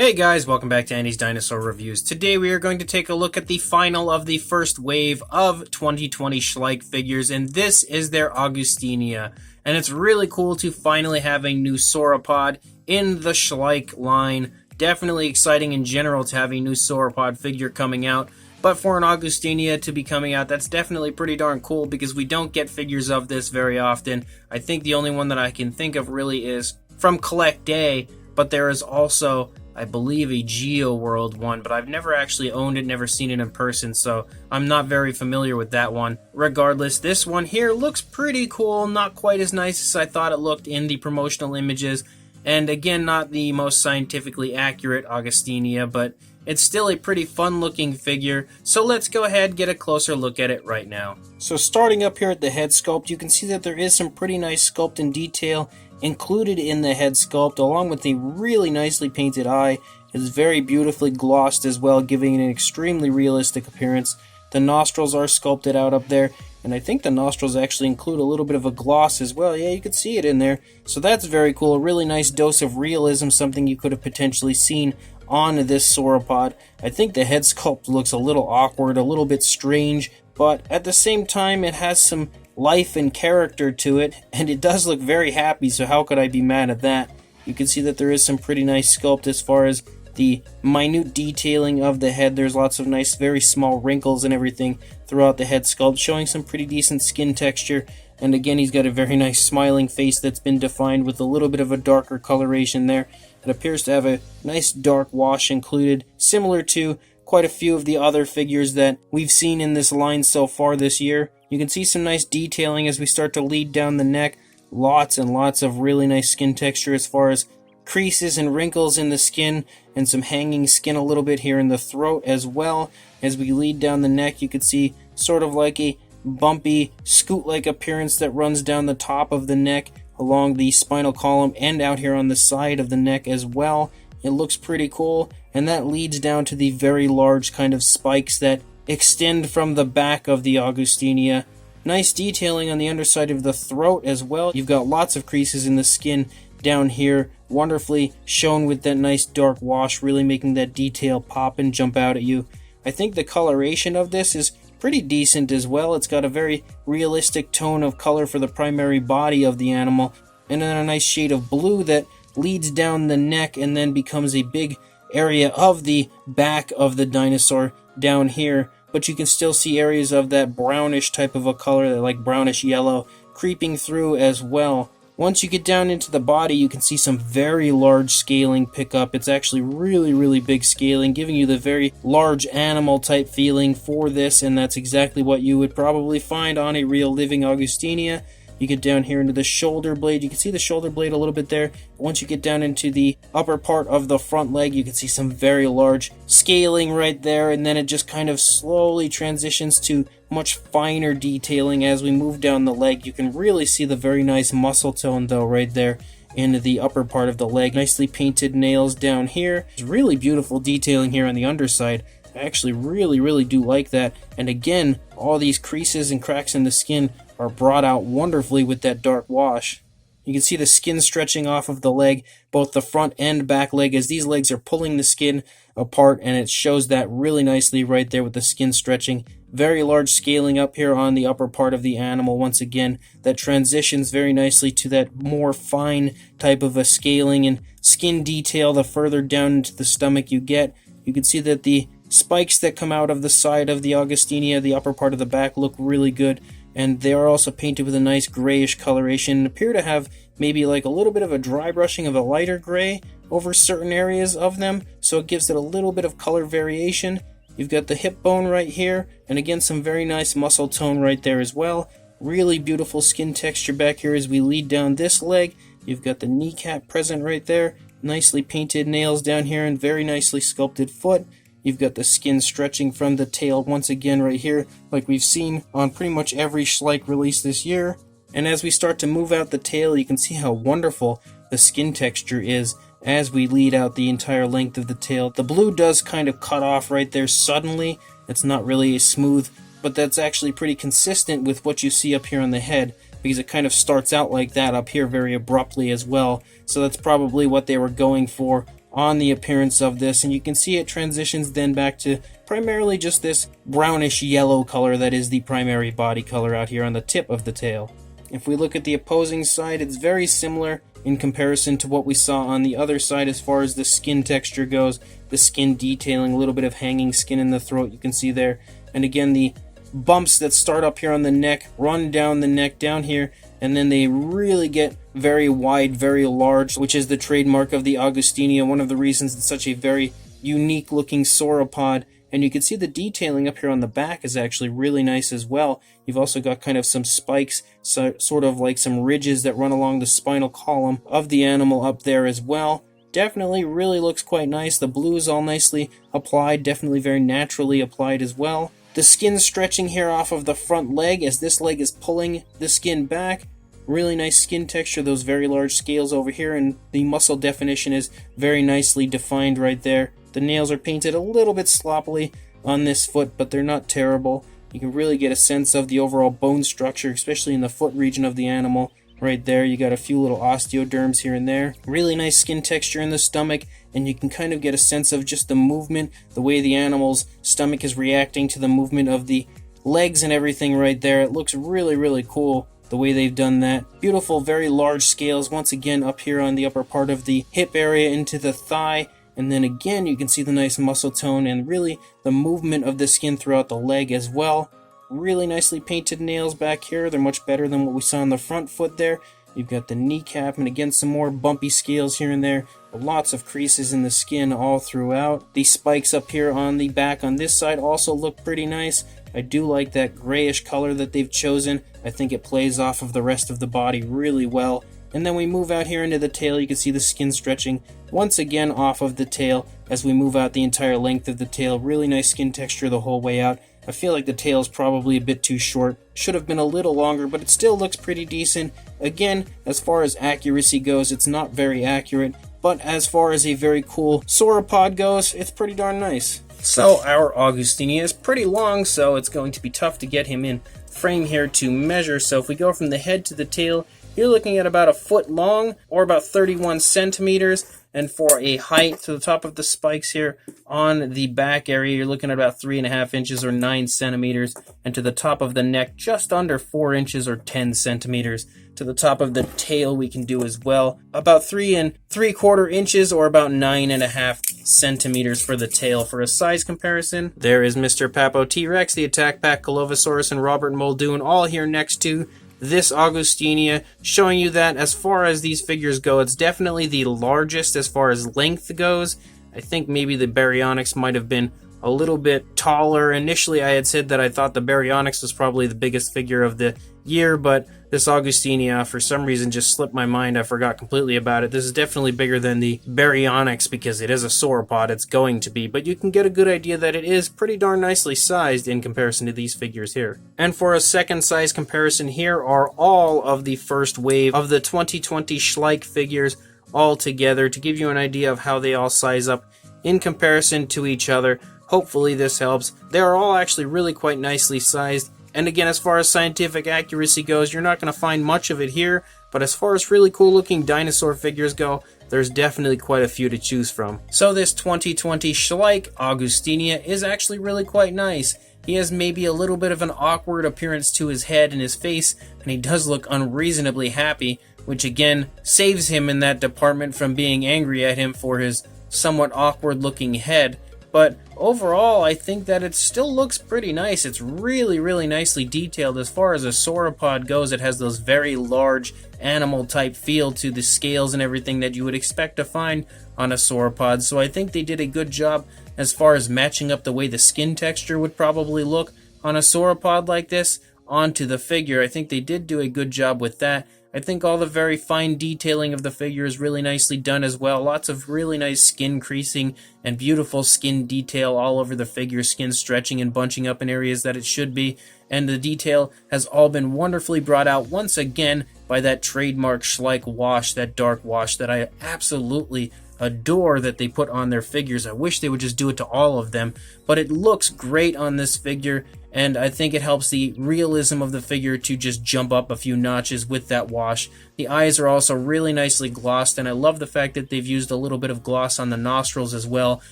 Hey guys, welcome back to Andy's Dinosaur Reviews. Today we are going to take a look at the final of the first wave of 2020 Schleich figures, and this is their Agustinia. And it's really cool to finally have a new sauropod in the Schleich line. Definitely exciting in general to have a new sauropod figure coming out, but for an Agustinia to be coming out, that's definitely pretty darn cool because we don't get figures of this very often. I think the only one that I can think of really is from Collect Day, but there is also, I believe, a Geo World one, but I've never actually owned it, never seen it in person, so I'm not very familiar with that one. Regardless, this one here looks pretty cool, not quite as nice as I thought it looked in the promotional images, and again, not the most scientifically accurate Agustinia, but it's still a pretty fun looking figure, so let's go ahead and get a closer look at it right now. So starting up here at the head sculpt, you can see that there is some pretty nice sculpt and detail included in the head sculpt, along with a really nicely painted eye. It is very beautifully glossed as well, giving it an extremely realistic appearance. The nostrils are sculpted out up there, and I think the nostrils actually include a little bit of a gloss as well. Yeah, you can see it in there. So that's very cool. A really nice dose of realism, something you could have potentially seen on this sauropod. I think the head sculpt looks a little awkward, a little bit strange, but at the same time it has some life and character to it, and it does look very happy, so how could I be mad at that? You can see that there is some pretty nice sculpt as far as the minute detailing of the head. There's lots of nice, very small wrinkles and everything throughout the head sculpt, showing some pretty decent skin texture. And again, he's got a very nice smiling face that's been defined with a little bit of a darker coloration there. It appears to have a nice dark wash included, similar to quite a few of the other figures that we've seen in this line so far this year. You can see some nice detailing as we start to lead down the neck. Lots and lots of really nice skin texture as far as creases and wrinkles in the skin, and some hanging skin a little bit here in the throat as well. As we lead down the neck, you can see sort of like a bumpy, scoot-like appearance that runs down the top of the neck, along the spinal column, and out here on the side of the neck as well. It looks pretty cool, and that leads down to the very large kind of spikes that extend from the back of the Agustinia. Nice detailing on the underside of the throat as well. You've got lots of creases in the skin down here, wonderfully shown with that nice dark wash, really making that detail pop and jump out at you. I think the coloration of this is pretty decent as well. It's got a very realistic tone of color for the primary body of the animal, and then a nice shade of blue that leads down the neck and then becomes a big area of the back of the dinosaur down here. But you can still see areas of that brownish type of a color, like brownish yellow, creeping through as well. Once you get down into the body, you can see some very large scaling pick up. It's actually really big scaling, giving you the very large animal type feeling for this, and that's exactly what you would probably find on a real living Agustinia. You get down here into the shoulder blade. You can see the shoulder blade a little bit there. Once you get down into the upper part of the front leg, you can see some very large scaling right there, and then it just kind of slowly transitions to much finer detailing as we move down the leg. You can really see the very nice muscle tone though right there in the upper part of the leg. Nicely painted nails down here. It's really beautiful detailing here on the underside. I actually really do like that. And again, all these creases and cracks in the skin are brought out wonderfully with that dark wash. You can see the skin stretching off of the leg, both the front and back leg, as these legs are pulling the skin apart, and it shows that really nicely right there with the skin stretching. Very large scaling up here on the upper part of the animal once again, that transitions very nicely to that more fine type of a scaling and skin detail the further down into the stomach you get. You can see that the spikes that come out of the side of the Agustinia, the upper part of the back, look really good, and they are also painted with a nice grayish coloration and appear to have maybe like a little bit of a dry brushing of a lighter gray over certain areas of them, so it gives it a little bit of color variation. You've got the hip bone right here, and again some very nice muscle tone right there as well. Really beautiful skin texture back here as we lead down this leg. You've got the kneecap present right there, nicely painted nails down here, and very nicely sculpted foot. You've got the skin stretching from the tail once again right here, like we've seen on pretty much every Schleich release this year. And as we start to move out the tail, you can see how wonderful the skin texture is as we lead out the entire length of the tail. The blue does kind of cut off right there suddenly. It's not really smooth, but that's actually pretty consistent with what you see up here on the head, because it kind of starts out like that up here very abruptly as well. So that's probably what they were going for on the appearance of this, and you can see it transitions then back to primarily just this brownish yellow color that is the primary body color out here on the tip of the tail. If we look at the opposing side, it's very similar in comparison to what we saw on the other side as far as the skin texture goes, the skin detailing, a little bit of hanging skin in the throat you can see there, and again the bumps that start up here on the neck run down the neck down here, and then they really get very wide, very large, which is the trademark of the Agustinia, one of the reasons it's such a very unique looking sauropod. And you can see the detailing up here on the back is actually really nice as well. You've also got kind of some spikes, sort of like some ridges that run along the spinal column of the animal up there as well. Definitely really looks quite nice. The blue is all nicely applied, definitely very naturally applied as well. The skin stretching here off of the front leg as this leg is pulling the skin back. Really nice skin texture, those very large scales over here, and the muscle definition is very nicely defined right there. The nails are painted a little bit sloppily on this foot, but they're not terrible. You can really get a sense of the overall bone structure, especially in the foot region of the animal. Right there, you got a few little osteoderms here and there. Really nice skin texture in the stomach, and you can kind of get a sense of just the movement, the way the animal's stomach is reacting to the movement of the legs and everything right there. It looks really, really cool the way they've done that. Beautiful, very large scales, once again up here on the upper part of the hip area into the thigh. And then again, you can see the nice muscle tone and really the movement of the skin throughout the leg as well. Really nicely painted nails back here. They're much better than what we saw on the front foot there. You've got the kneecap, and again some more bumpy scales here and there. Lots of creases in the skin all throughout. The spikes up here on the back on this side also look pretty nice. I do like that grayish color that they've chosen. I think it plays off of the rest of the body really well. And then we move out here into the tail. You can see the skin stretching once again off of the tail as we move out the entire length of the tail. Really nice skin texture the whole way out. I feel like the tail is probably a bit too short. Should have been a little longer, but it still looks pretty decent. Again, as far as accuracy goes, it's not very accurate, but as far as a very cool sauropod goes, it's pretty darn nice. So our Agustinia is pretty long, so it's going to be tough to get him in frame here to measure. So if we go from the head to the tail, you're looking at about a foot long, or about 31 centimeters. And for a height to the top of the spikes here on the back area, you're looking at about 3.5 inches or 9 centimeters. And to the top of the neck, just under 4 inches or 10 centimeters. To the top of the tail, we can do as well. About 3 3/4 inches or about 9.5 centimeters for the tail. For a size comparison, there is Mr. Papo T-Rex, the Attack Pack Colovosaurus, and Robert Muldoon all here next to this Agustinia, showing you that as far as these figures go, it's definitely the largest as far as length goes. I think maybe the Baryonyx might have been a little bit taller. Initially, I had said that I thought the Baryonyx was probably the biggest figure of the year, but this Agustinia, for some reason, just slipped my mind. I forgot completely about it. This is definitely bigger than the Baryonyx because it is a sauropod. It's going to be, but you can get a good idea that it is pretty darn nicely sized in comparison to these figures here. And for a second size comparison, here are all of the first wave of the 2020 Schleich figures all together to give you an idea of how they all size up in comparison to each other. Hopefully this helps. They are all actually really quite nicely sized. And again, as far as scientific accuracy goes, you're not going to find much of it here, but as far as really cool looking dinosaur figures go, there's definitely quite a few to choose from. So this 2020 Schleich Agustinia is actually really quite nice. He has maybe a little bit of an awkward appearance to his head and his face, and he does look unreasonably happy, which again saves him in that department from being angry at him for his somewhat awkward looking head. But overall, I think that it still looks pretty nice. It's really, really nicely detailed. As far as a sauropod goes, it has those very large animal type feel to the scales and everything that you would expect to find on a sauropod. So I think they did a good job as far as matching up the way the skin texture would probably look on a sauropod like this onto the figure. I think they did do a good job with that. I think all the very fine detailing of the figure is really nicely done as well. Lots of really nice skin creasing and beautiful skin detail all over the figure, skin stretching and bunching up in areas that it should be. And the detail has all been wonderfully brought out once again by that trademark Schleich wash, that dark wash that I absolutely a door that they put on their figures. I wish they would just do it to all of them, but it looks great on this figure, and I think it helps the realism of the figure to just jump up a few notches with that wash. The eyes are also really nicely glossed, and I love the fact that they've used a little bit of gloss on the nostrils as well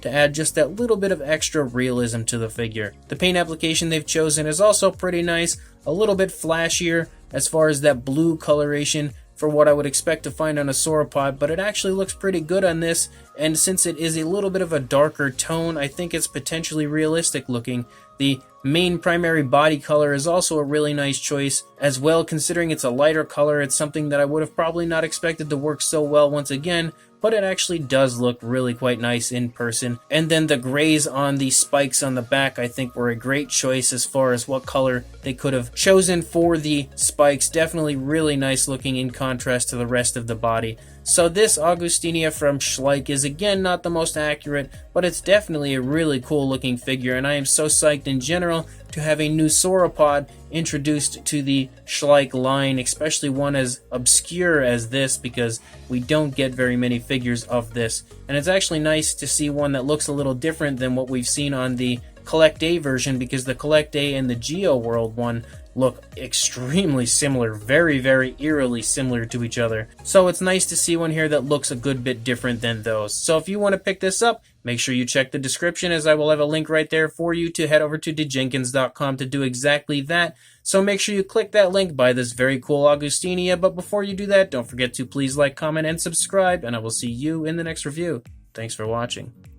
to add just that little bit of extra realism to the figure. The paint application they've chosen is also pretty nice, a little bit flashier as far as that blue coloration for what I would expect to find on a sauropod, but it actually looks pretty good on this, and since it is a little bit of a darker tone, I think it's potentially realistic looking. The main primary body color is also a really nice choice as well, considering it's a lighter color. It's something that I would have probably not expected to work so well once again, but it actually does look really quite nice in person. And then the grays on the spikes on the back I think were a great choice as far as what color they could have chosen for the spikes. Definitely really nice looking in contrast to the rest of the body. So this Agustinia from Schleich is again not the most accurate, but it's definitely a really cool looking figure, and I am so psyched in general to have a new sauropod introduced to the Schleich line, especially one as obscure as this, because we don't get very many figures of this. And it's actually nice to see one that looks a little different than what we've seen on the Collect A version, because the Collect A and the Geo World one look extremely similar, very, very eerily similar to each other. So it's nice to see one here that looks a good bit different than those. So if you want to pick this up, make sure you check the description, as I will have a link right there for you to head over to djenkins.com to do exactly that. So make sure you click that link, buy this very cool Agustinia, but before you do that, don't forget to please like, comment, and subscribe, and I will see you in the next review. Thanks for watching.